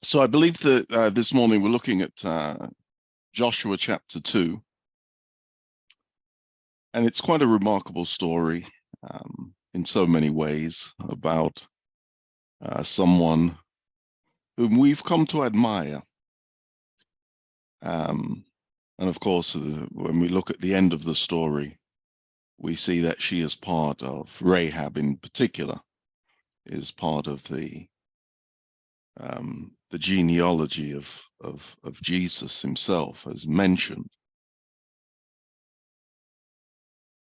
So I believe that this morning we're looking at Joshua chapter 2, and it's quite a remarkable story in so many ways about someone whom we've come to admire. And of course, when we look at the end of the story, we see that she is part of, Rahab in particular, is part of the genealogy of Jesus himself, as mentioned,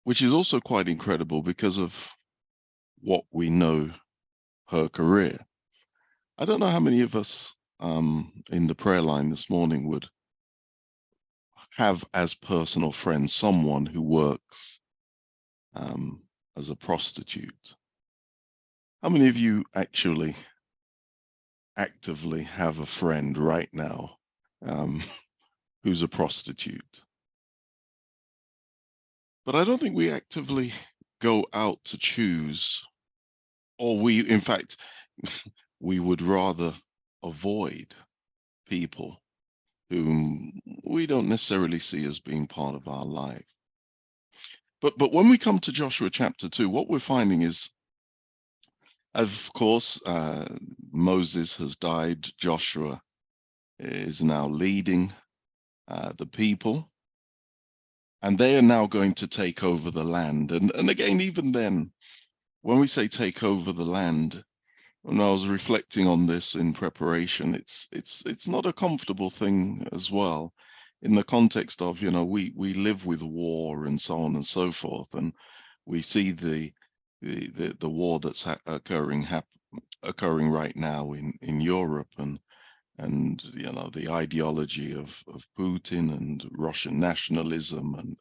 which is also quite incredible because of what we know her career. I don't know how many of us in the prayer line this morning would have as personal friends someone who works as a prostitute. How many of you actually actively have a friend right now who's a prostitute? But I don't think we actively go out to choose, or in fact, we would rather avoid people whom we don't necessarily see as being part of our life. But when we come to Joshua chapter 2, what we're finding is, of course, Moses has died. Joshua is now leading the people, and they are now going to take over the land. And again, even then, when we say take over the land, when I was reflecting on this in preparation, it's not a comfortable thing as well, in the context of, we live with war and so on and so forth, and we see the war that's occurring right now in Europe, and the ideology of Putin and Russian nationalism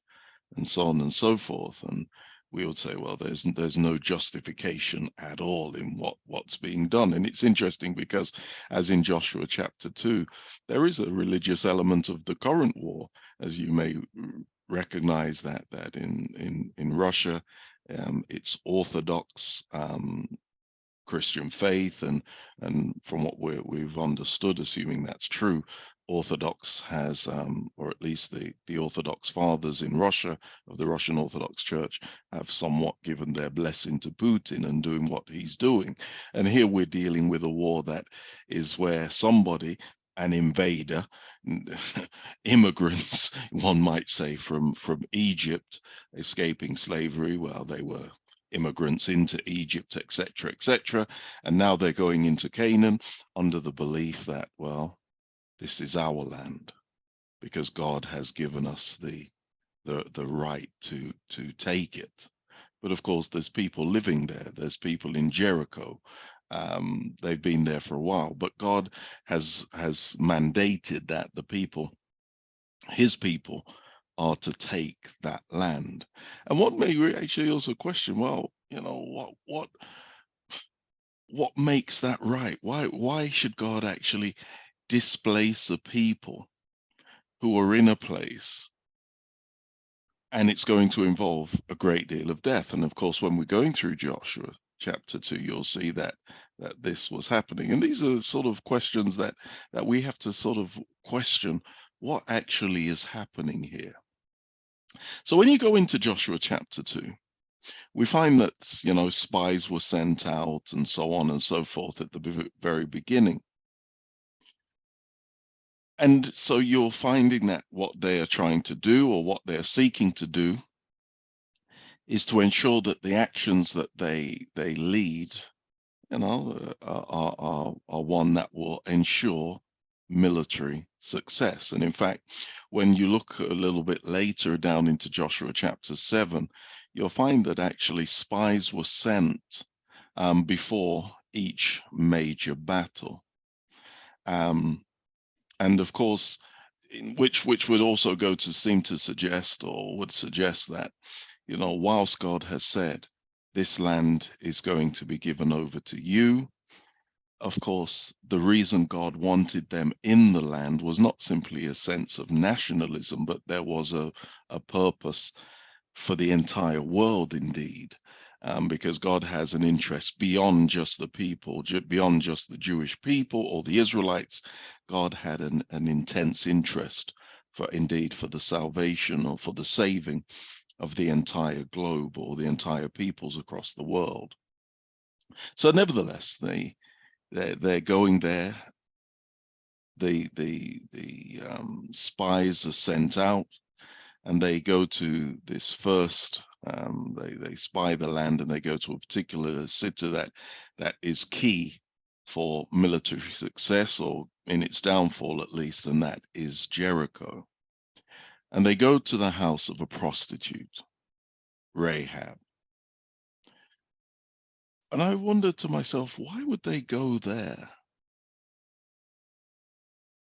and so on and so forth. And we would say, well, there's no justification at all in what's being done. And it's interesting because, as in Joshua chapter 2, there is a religious element of the current war, as you may recognize that in Russia, it's Orthodox Christian faith, and from what we've understood, assuming that's true, Orthodox has, or at least the Orthodox fathers in Russia of the Russian Orthodox Church, have somewhat given their blessing to Putin and doing what he's doing. And here we're dealing with a war that is where somebody, an invader, immigrants, one might say, from Egypt, escaping slavery. Well, they were immigrants into Egypt, etc., and now they're going into Canaan under the belief that, well, this is our land because God has given us the right to take it. But of course, there's people living there. There's people in Jericho. They've been there for a while, but God has mandated that the people, his people, are to take that land. And what may we actually also question, well, what makes that right? Why should God actually displace a people who are in a place, and it's going to involve a great deal of death? And of course, when we're going through Joshua chapter 2, you'll see that this was happening. And these are sort of questions that we have to sort of question what actually is happening here. So when you go into Joshua chapter 2, we find that, spies were sent out and so on and so forth at the very beginning. And so you're finding that what they are trying to do, or what they're seeking to do, is to ensure that the actions that they lead, are one that will ensure military success. And in fact, when you look a little bit later down into Joshua chapter 7, you'll find that actually spies were sent before each major battle. And of course, which would also go to seem to suggest, or would suggest that, whilst God has said, this land is going to be given over to you, of course, the reason God wanted them in the land was not simply a sense of nationalism, but there was a purpose for the entire world indeed. because God has an interest beyond just the people, beyond just the Jewish people or the Israelites. God had an intense interest for the salvation or for the saving of the entire globe or the entire peoples across the world. So nevertheless, they're going there. The spies are sent out, and they go to this first. They spy the land, and they go to a particular city that is key for military success, or in its downfall at least, and that is Jericho. And they go to the house of a prostitute, Rahab. And I wondered to myself, why would they go there?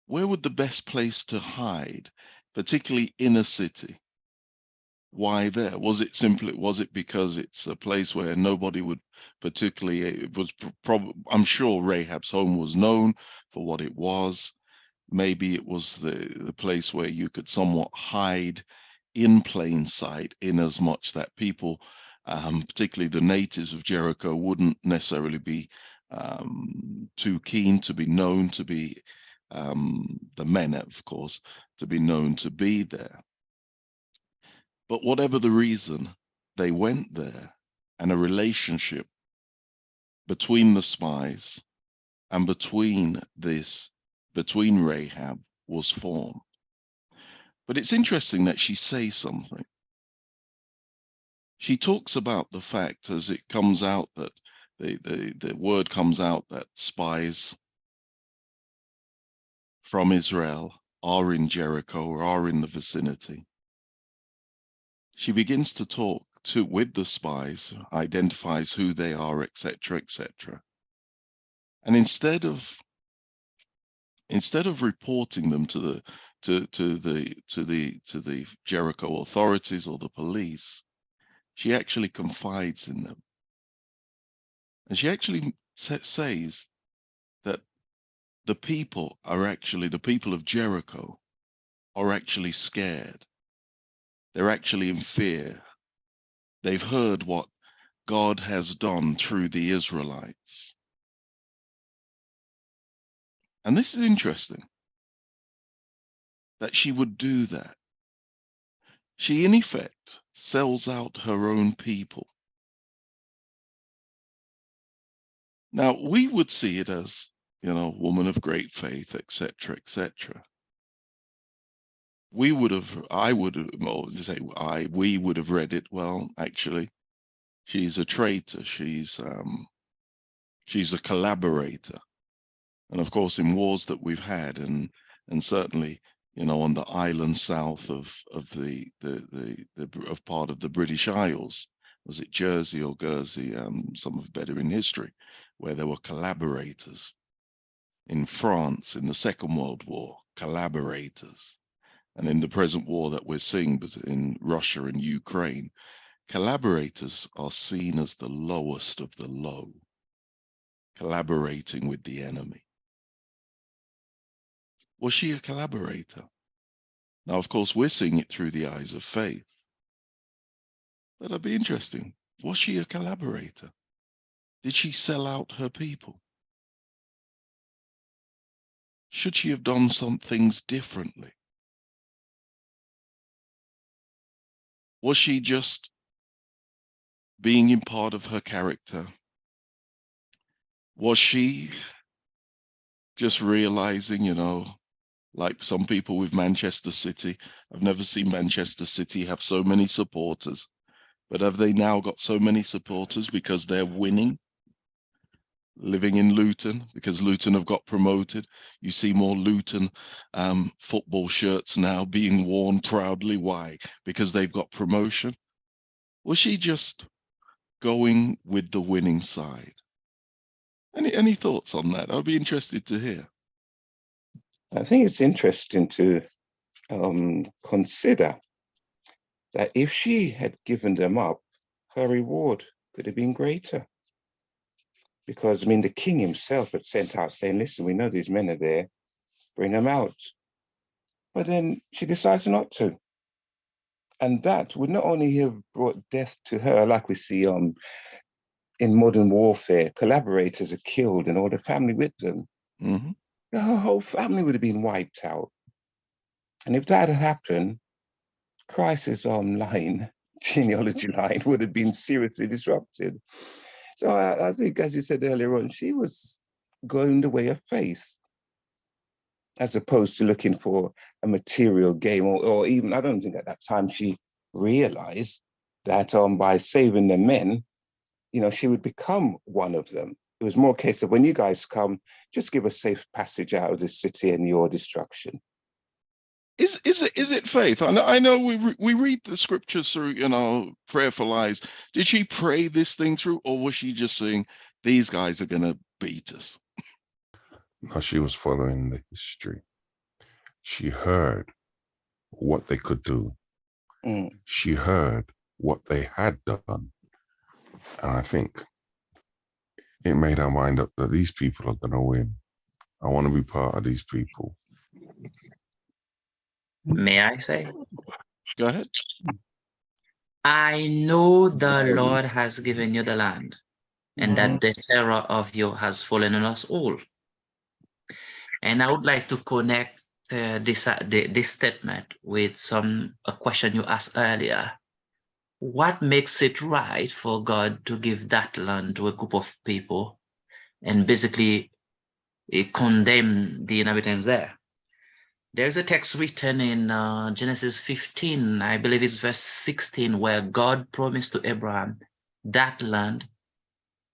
Where would the best place to hide, particularly in a city? Why there? Was it because it's a place where nobody would particularly, it was I'm sure Rahab's home was known for what it was. Maybe it was the place where you could somewhat hide in plain sight, in as much that people, particularly the natives of Jericho, wouldn't necessarily be too keen to be known to be, the men, of course, to be known to be there. But whatever the reason, they went there, and a relationship between the spies and between Rahab was formed. But it's interesting that she says something. She talks about the fact, as it comes out, that the word comes out that spies from Israel are in Jericho or are in the vicinity. She begins to talk with the spies, identifies who they are, etc., etc. And instead of reporting them to the Jericho authorities or the police, she actually confides in them, and she actually says that the people of Jericho are actually scared. They're actually in fear. They've heard what God has done through the Israelites. And this is interesting, that she would do that. She, in effect, sells out her own people. Now, we would see it as, woman of great faith, etc., etc. We would have read it, well, actually, she's a traitor. She's a collaborator. And of course, in wars that we've had, and certainly, on the island south of the part of the British Isles, was it Jersey or Guernsey? Some have better in history, where there were collaborators. In France, in the Second World War, collaborators. And in the present war that we're seeing in Russia and Ukraine, collaborators are seen as the lowest of the low, collaborating with the enemy. Was she a collaborator? Now, of course, we're seeing it through the eyes of faith. But it'd be interesting. Was she a collaborator? Did she sell out her people? Should she have done some things differently? Was she just being in part of her character? Was she just realizing, like some people with Manchester City? I've never seen Manchester City have so many supporters, but have they now got so many supporters because they're winning? Living in Luton, because Luton have got promoted. You see more Luton football shirts now being worn proudly. Why? Because they've got promotion. Was she just going with the winning side? Any thoughts on that? I'd be interested to hear. I think it's interesting to consider that if she had given them up, her reward could have been greater. Because, the king himself had sent out saying, listen, we know these men are there, bring them out. But then she decides not to. And that would not only have brought death to her, like we see in modern warfare, collaborators are killed and all the family with them. Mm-hmm. Her whole family would have been wiped out. And if that had happened, Christ's line, genealogy line, would have been seriously disrupted. So I think, as you said earlier on, she was going the way of faith, as opposed to looking for a material gain, or even, I don't think at that time she realized that by saving the men, she would become one of them. It was more a case of, when you guys come, just give a safe passage out of the city and your destruction. Is it faith? I know we read the scriptures through, prayer for lives. Did she pray this thing through, or was she just saying these guys are gonna beat us? No, she was following the history. She heard what they could do. She heard what they had done. And I think it made her mind up that these people are going to win. I want to be part of these people. May I say? Go ahead. I know the Lord has given you the land, and that the terror of you has fallen on us all. And I would like to connect this statement with a question you asked earlier. What makes it right for God to give that land to a group of people and basically condemn the inhabitants there? There's a text written in Genesis 15, I believe it's verse 16, where God promised to Abraham that land,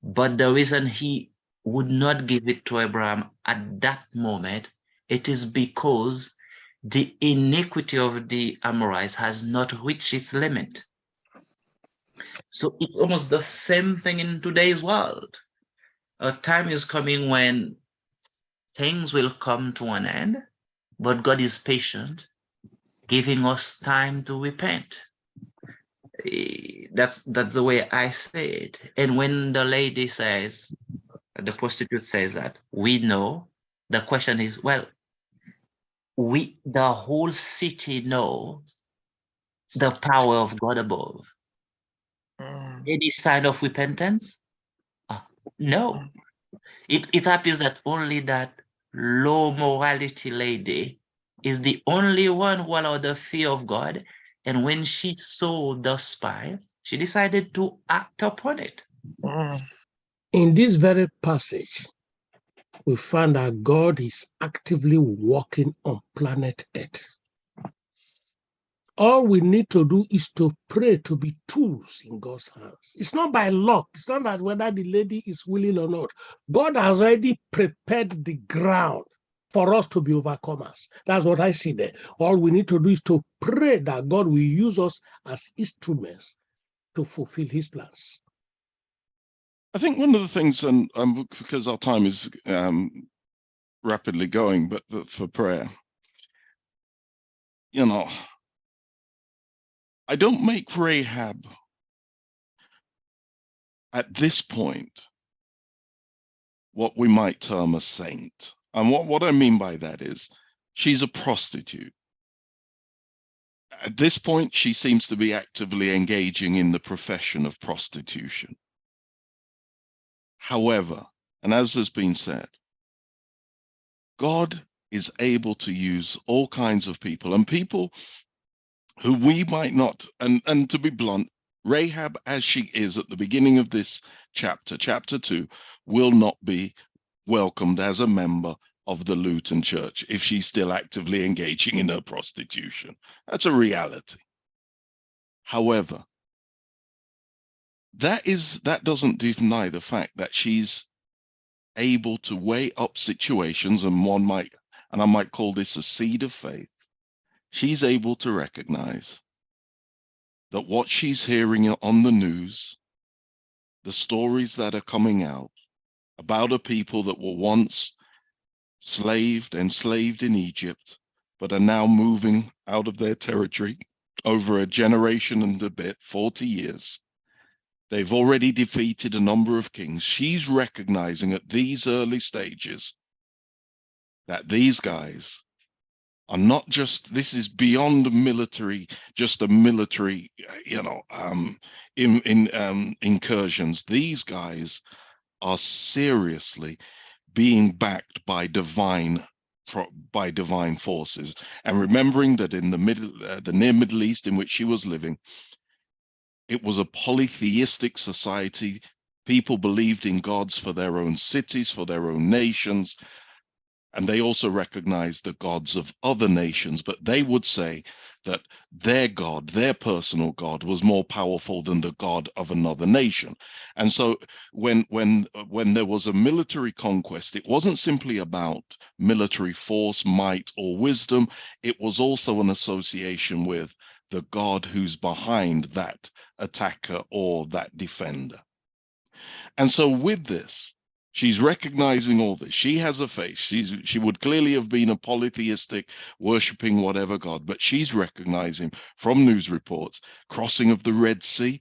but the reason he would not give it to Abraham at that moment, it is because the iniquity of the Amorites has not reached its limit. So it's almost the same thing in today's world. A time is coming when things will come to an end, but God is patient, giving us time to repent. That's the way I say it. And when the lady says, the prostitute says that, we know, the question is, well, the whole city knows the power of God above. Any sign of repentance? No. It appears that only that low morality lady is the only one who allowed the fear of God. And when she saw the spy, she decided to act upon it. In this very passage, we find that God is actively working on planet Earth. All we need to do is to pray, to be tools in God's hands. It's not by luck. It's not that whether the lady is willing or not. God has already prepared the ground for us to be overcomers. That's what I see there. All we need to do is to pray that God will use us as instruments to fulfill his plans. I think one of the things, and because our time is rapidly going, but for prayer, I don't make Rahab at this point what we might term a saint. And what I mean by that is she's a prostitute. At this point, she seems to be actively engaging in the profession of prostitution. However, and as has been said, God is able to use all kinds of people, and people who we might not, and to be blunt, Rahab, as she is at the beginning of this chapter 2, will not be welcomed as a member of the Luton church if she's still actively engaging in her prostitution. That's a reality. However, that doesn't deny the fact that she's able to weigh up situations, and I might call this a seed of faith. She's able to recognize that what she's hearing on the news, the stories that are coming out about a people that were once enslaved in Egypt, but are now moving out of their territory over a generation and a bit, 40 years. They've already defeated a number of kings. She's recognizing at these early stages that these guys are not just, this is beyond military, just a military, incursions. These guys are seriously being backed by divine forces. And remembering that in the near Middle East in which she was living, it was a polytheistic society. People believed in gods for their own cities, for their own nations, and they also recognized the gods of other nations, but they would say that their God, their personal God, was more powerful than the God of another nation. And so when there was a military conquest, it wasn't simply about military force, might, or wisdom. It was also an association with the God who's behind that attacker or that defender. And so with this, she's recognizing all this. She has a faith. She would clearly have been a polytheistic, worshiping whatever God, but she's recognizing from news reports, crossing of the Red Sea.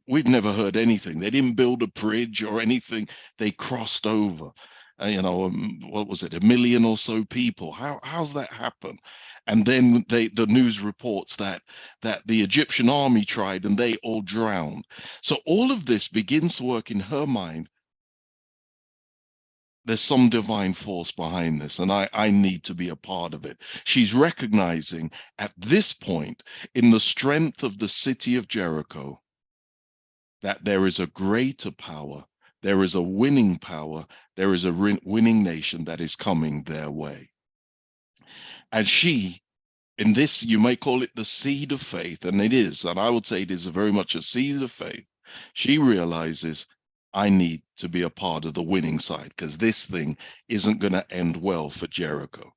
We've never heard anything. They didn't build a bridge or anything. They crossed over. What was it? 1 million or so people. How's that happen? And then the news reports that the Egyptian army tried and they all drowned. So all of this begins to work in her mind. There's some divine force behind this, and I need to be a part of it. She's recognizing at this point in the strength of the city of Jericho that there is a greater power, there is a winning power, there is a winning nation that is coming their way. And she, in this, you may call it the seed of faith, and it is, and I would say it is very much a seed of faith. She realizes, I need to be a part of the winning side because this thing isn't going to end well for Jericho.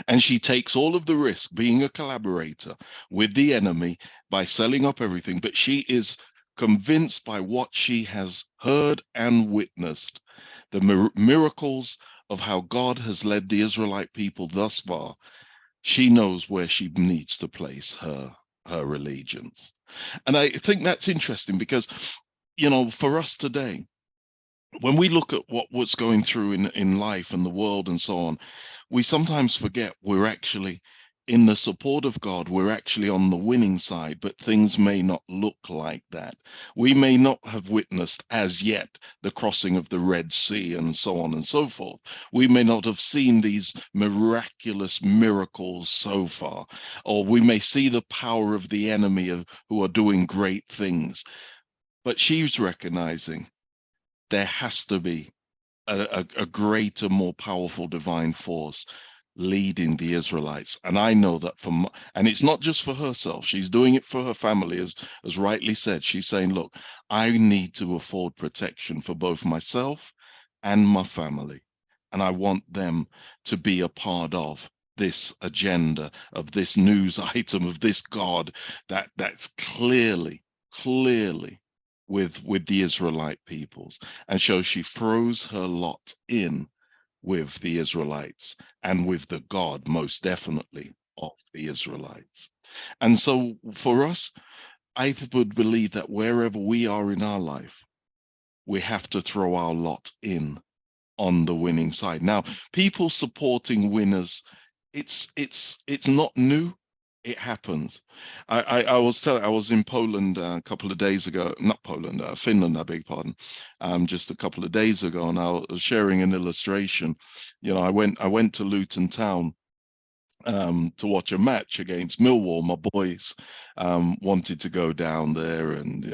And she takes all of the risk being a collaborator with the enemy by selling up everything, but she is convinced by what she has heard and witnessed, the miracles of how God has led the Israelite people thus far. She knows where she needs to place her allegiance. And I think that's interesting because, for us today, when we look at what's going through in life and the world and so on, we sometimes forget we're actually in the support of God. We're actually on the winning side, but things may not look like that. We may not have witnessed as yet the crossing of the Red Sea and so on and so forth. We may not have seen these miraculous miracles so far, or we may see the power of the enemy who are doing great things. But she's recognizing there has to be a greater, more powerful divine force leading the Israelites. And I know that and it's not just for herself, she's doing it for her family, as rightly said. She's saying, look, I need to afford protection for both myself and my family. And I want them to be a part of this agenda, of this news item, of this God that's clearly with the Israelite peoples. And so she throws her lot in with the Israelites and with the God, most definitely, of the Israelites. And so for us, I would believe that wherever we are in our life, we have to throw our lot in on the winning side. Now, people supporting winners, it's not new. It happens. I was in Poland a couple of days ago, not Poland, Finland, I beg pardon, just a couple of days ago, and I was sharing an illustration. I went to Luton town to watch a match against Millwall. My boys wanted to go down there, and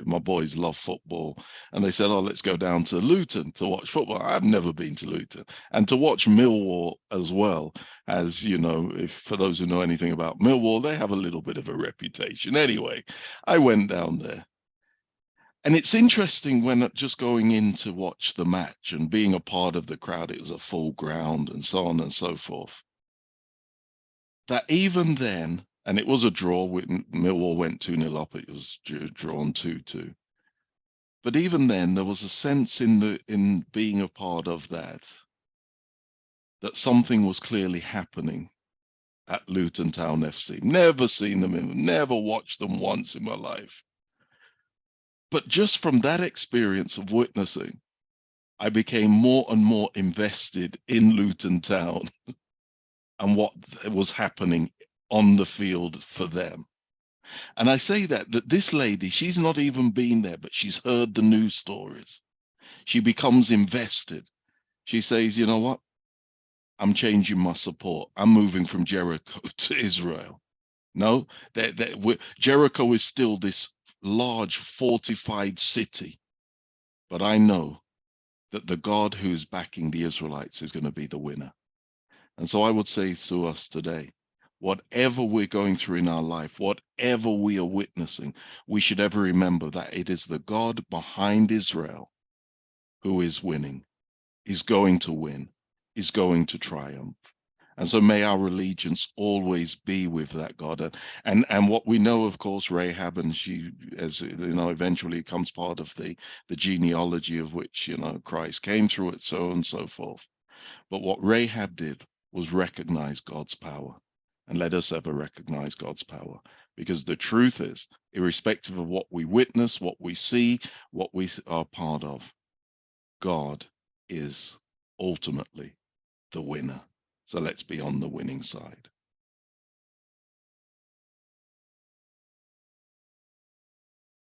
my boys love football, and they said, "Oh, let's go down to Luton to watch football." I've never been to Luton, and to watch Millwall as well. As if for those who know anything about Millwall, they have a little bit of a reputation. Anyway, I went down there. And it's interesting when just going in to watch the match and being a part of the crowd, it was a full ground and so on and so forth, that even then, and it was a draw, Millwall went 2-0 up, it was drawn 2-2. But even then, there was a sense in being a part of that something was clearly happening at Luton Town FC. Never seen them, never watched them once in my life. But just from that experience of witnessing, I became more and more invested in Luton Town. and what was happening on the field for them. And I say that this lady, she's not even been there, but she's heard the news stories. She becomes invested. She says, you know what? I'm changing my support. I'm moving from Jericho to Israel. No, Jericho is still this large fortified city. But I know that the God who is backing the Israelites is going to be the winner. And so I would say to us today, whatever we're going through in our life, whatever we are witnessing, we should ever remember that it is the God behind Israel who is winning, is going to win, is going to triumph. And so may our allegiance always be with that God. And what we know, of course, Rahab, and she, as you know, eventually becomes part of the genealogy of which, you know, Christ came through it, so on and so forth. But what Rahab did was recognize God's power. And let us ever recognize God's power. Because the truth is, irrespective of what we witness, what we see, what we are part of, God is ultimately the winner. So let's be on the winning side.